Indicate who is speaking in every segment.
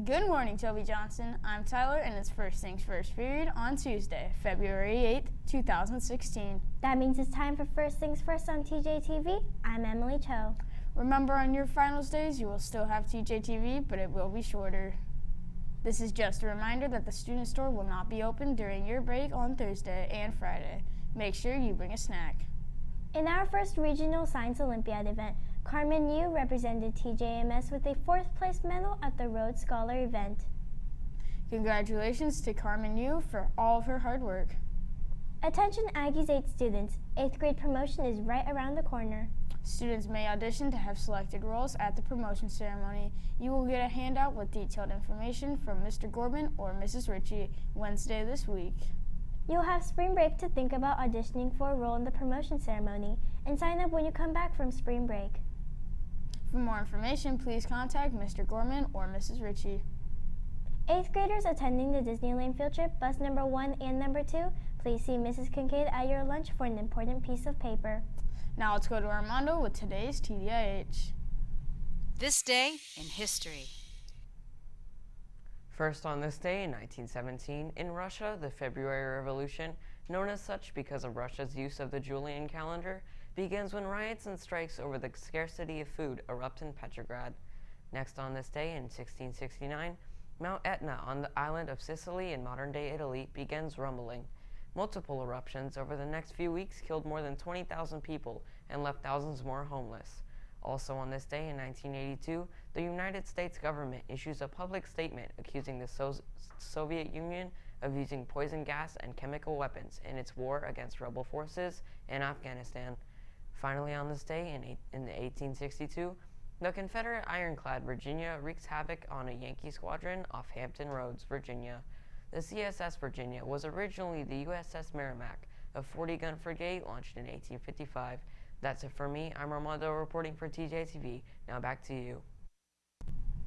Speaker 1: Good morning, Toby Johnson. I'm Tyler, and it's First Things First period on Tuesday, February 8th, 2016.
Speaker 2: That means it's time for First Things First on TJTV. I'm Emily Cho.
Speaker 1: Remember, on your finals days, you will still have TJTV, but it will be shorter. This is just a reminder that the student store will not be open during your break on Thursday and Friday. Make sure you bring a snack.
Speaker 2: In our first regional Science Olympiad event, Carmen Yu represented TJMS with a 4th place medal at the Rhodes Scholar event.
Speaker 1: Congratulations to Carmen Yu for all of her hard work.
Speaker 2: Attention Aggies 8 students, 8th grade promotion is right around the corner.
Speaker 1: Students may audition to have selected roles at the promotion ceremony. You will get a handout with detailed information from Mr. Gorman or Mrs. Ritchie Wednesday this week.
Speaker 2: You'll have spring break to think about auditioning for a role in the promotion ceremony and sign up when you come back from spring break.
Speaker 1: For more information, please contact Mr. Gorman or Mrs. Ritchie.
Speaker 2: 8th graders attending the Disneyland field trip, bus number 1 and number 2, please see Mrs. Kincaid at your lunch for an important piece of paper.
Speaker 1: Now let's go to Armando with today's TDIH.
Speaker 3: This day in history.
Speaker 4: First on this day in 1917, in Russia, the February Revolution, known as such because of Russia's use of the Julian calendar, begins when riots and strikes over the scarcity of food erupt in Petrograd. Next on this day in 1669, Mount Etna on the island of Sicily in modern-day Italy begins rumbling. Multiple eruptions over the next few weeks killed more than 20,000 people and left thousands more homeless. Also on this day in 1982, the United States government issues a public statement accusing the Soviet Union of using poison gas and chemical weapons in its war against rebel forces in Afghanistan. Finally on this day in 1862, the Confederate ironclad Virginia wreaks havoc on a Yankee squadron off Hampton Roads, Virginia. The CSS Virginia was originally the USS Merrimack, a 40-gun frigate launched in 1855. That's it for me. I'm Armando reporting for TJTV. Now back to you.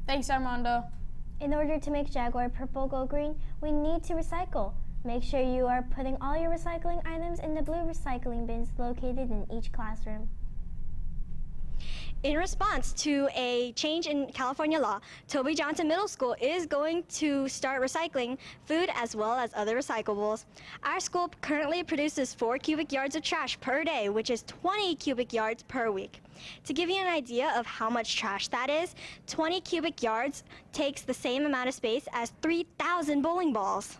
Speaker 1: Thanks, Armando.
Speaker 2: In order to make Jaguar Purple go green, we need to recycle. Make sure you are putting all your recycling items in the blue recycling bins located in each classroom.
Speaker 5: In response to a change in California law, Toby Johnson Middle School is going to start recycling food as well as other recyclables. Our school currently produces 4 cubic yards of trash per day, which is 20 cubic yards per week. To give you an idea of how much trash that is, 20 cubic yards takes the same amount of space as 3,000 bowling balls.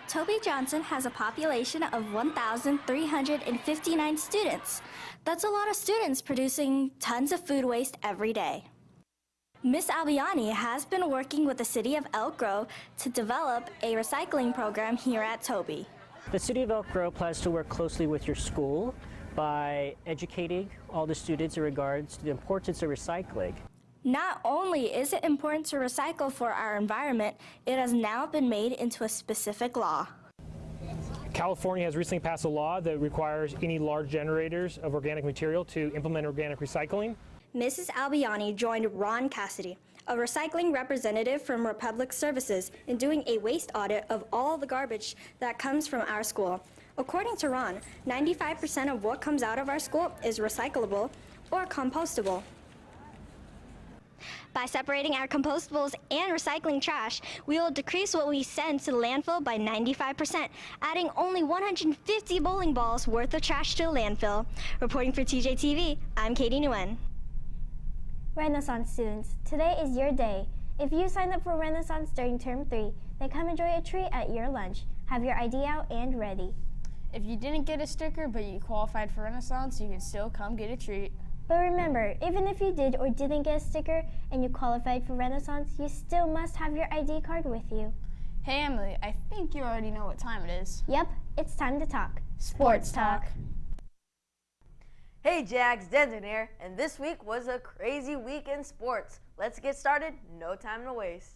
Speaker 6: Toby Johnson has a population of 1,359 students. That's a lot of students producing tons of food waste every day. Ms. Albiani has been working with the City of Elk Grove to develop a recycling program here at Toby.
Speaker 7: The City of Elk Grove plans to work closely with your school by educating all the students in regards to the importance of recycling.
Speaker 6: Not only is it important to recycle for our environment, it has now been made into a specific law.
Speaker 8: California has recently passed a law that requires any large generators of organic material to implement organic recycling.
Speaker 5: Mrs. Albiani joined Ron Cassidy, a recycling representative from Republic Services, in doing a waste audit of all the garbage that comes from our school. According to Ron, 95% of what comes out of our school is recyclable or compostable. By separating our compostables and recycling trash, we will decrease what we send to the landfill by 95%, adding only 150 bowling balls worth of trash to the landfill. Reporting for TJTV, I'm Katie Nguyen.
Speaker 2: Renaissance students, today is your day. If you sign up for Renaissance during Term 3, then come enjoy a treat at your lunch. Have your ID out and ready.
Speaker 1: If you didn't get a sticker but you qualified for Renaissance, you can still come get a treat.
Speaker 2: But remember, even if you did or didn't get a sticker and you qualified for Renaissance, you still must have your ID card with you.
Speaker 1: Hey Emily, I think you already know what time it is.
Speaker 2: Yep, it's time to talk.
Speaker 1: Sports Talk.
Speaker 9: Hey Jags, Denton here, and this week was a crazy week in sports. Let's get started, no time to waste.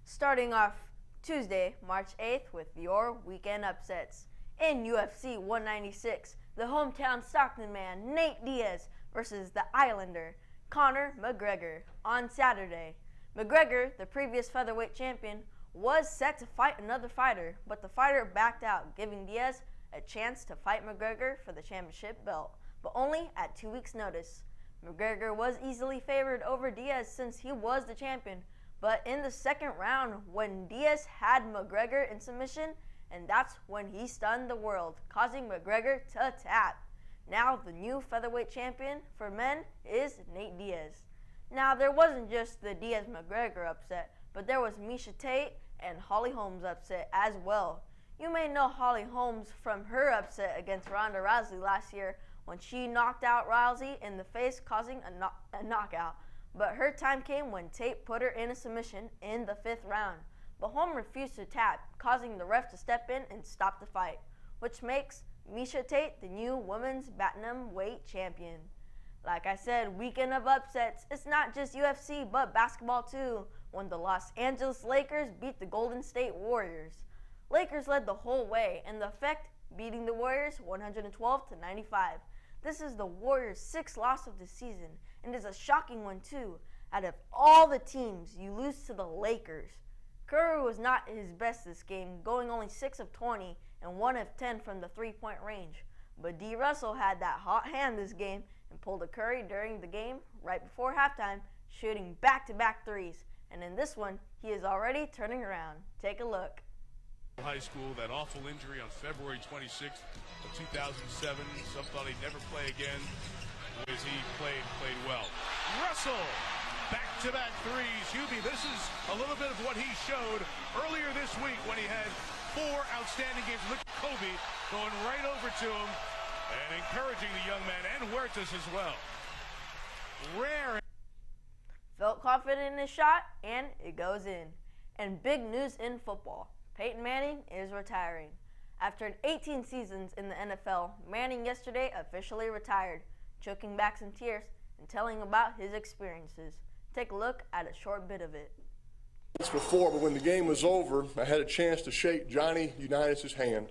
Speaker 9: Starting off Tuesday, March 8th with your weekend upsets. In UFC 196, the hometown Stockton man Nate Diaz versus the Islander Conor McGregor. On Saturday, McGregor, the previous featherweight champion, was set to fight another fighter, but the fighter backed out, giving Diaz a chance to fight McGregor for the championship belt, but only at 2 weeks' notice. McGregor was easily favored over Diaz since he was the champion, but in the second round, when Diaz had McGregor in submission, and that's when he stunned the world, causing McGregor to tap. Now the new featherweight champion for men is Nate Diaz. Now there wasn't just the Diaz-McGregor upset, but there was Miesha Tate and Holly Holmes upset as well. You may know Holly Holmes from her upset against Ronda Rousey last year when she knocked out Rousey in the face, causing a knockout. But her time came when Tate put her in a submission in the 5th round. But Holmes refused to tap, causing the ref to step in and stop the fight, which makes Miesha Tate the new women's bantamweight champion. Like I said, weekend of upsets. It's not just UFC, but basketball too, when the Los Angeles Lakers beat the Golden State Warriors. Lakers led the whole way, and the effect beating the Warriors 112-95. This is the Warriors' 6th loss of the season, and is a shocking one too. Out of all the teams, you lose to the Lakers. Curry was not at his best this game, going only 6 of 20 and 1 of 10 from the 3-point range. But D. Russell had that hot hand this game and pulled a Curry during the game right before halftime, shooting back-to-back threes. And in this one, he is already turning around. Take a look.
Speaker 10: High school, that awful injury on February 26th of 2007. Some thought he'd never play again. As he played well. Russell, back-to-back threes. Hubie, this is a little bit of what he showed earlier this week when he had 4 outstanding games. Look at Kobe going right over to him and encouraging the young man, and Huertas as well. Rare.
Speaker 9: Felt confident in his shot, and it goes in. And big news in football. Peyton Manning is retiring. After 18 seasons in the NFL, Manning yesterday officially retired, choking back some tears and telling about his experiences. Take a look at a short bit of it.
Speaker 11: It's before, but when the game was over, I had a chance to shake Johnny Unitas' hand.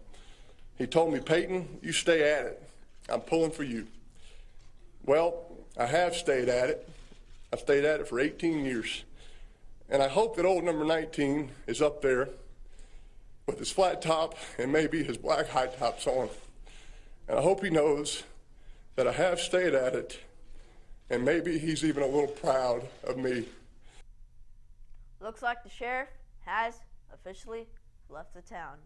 Speaker 11: He told me, "Peyton, you stay at it. I'm pulling for you." Well, I have stayed at it. I've stayed at it for 18 years. And I hope that old number 19 is up there with his flat top and maybe his black high tops on. And I hope he knows that I have stayed at it, and maybe he's even a little proud of me.
Speaker 9: Looks like the sheriff has officially left the town.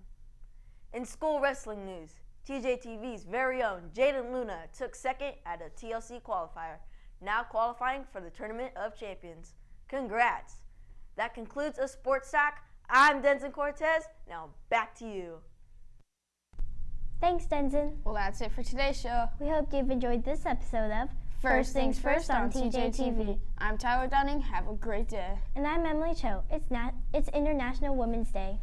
Speaker 9: In school wrestling news, TJTV's very own Jaden Luna took second at a TLC qualifier, now qualifying for the Tournament of Champions. Congrats! That concludes a Sports Talk. I'm Denson Cortez. Now back to you.
Speaker 2: Thanks, Denson.
Speaker 1: Well, that's it for today's show.
Speaker 2: We hope you've enjoyed this episode of
Speaker 1: First Things First on TJTV. I'm Tyler Dunning. Have a great day.
Speaker 2: And I'm Emily Cho. It's International Women's Day.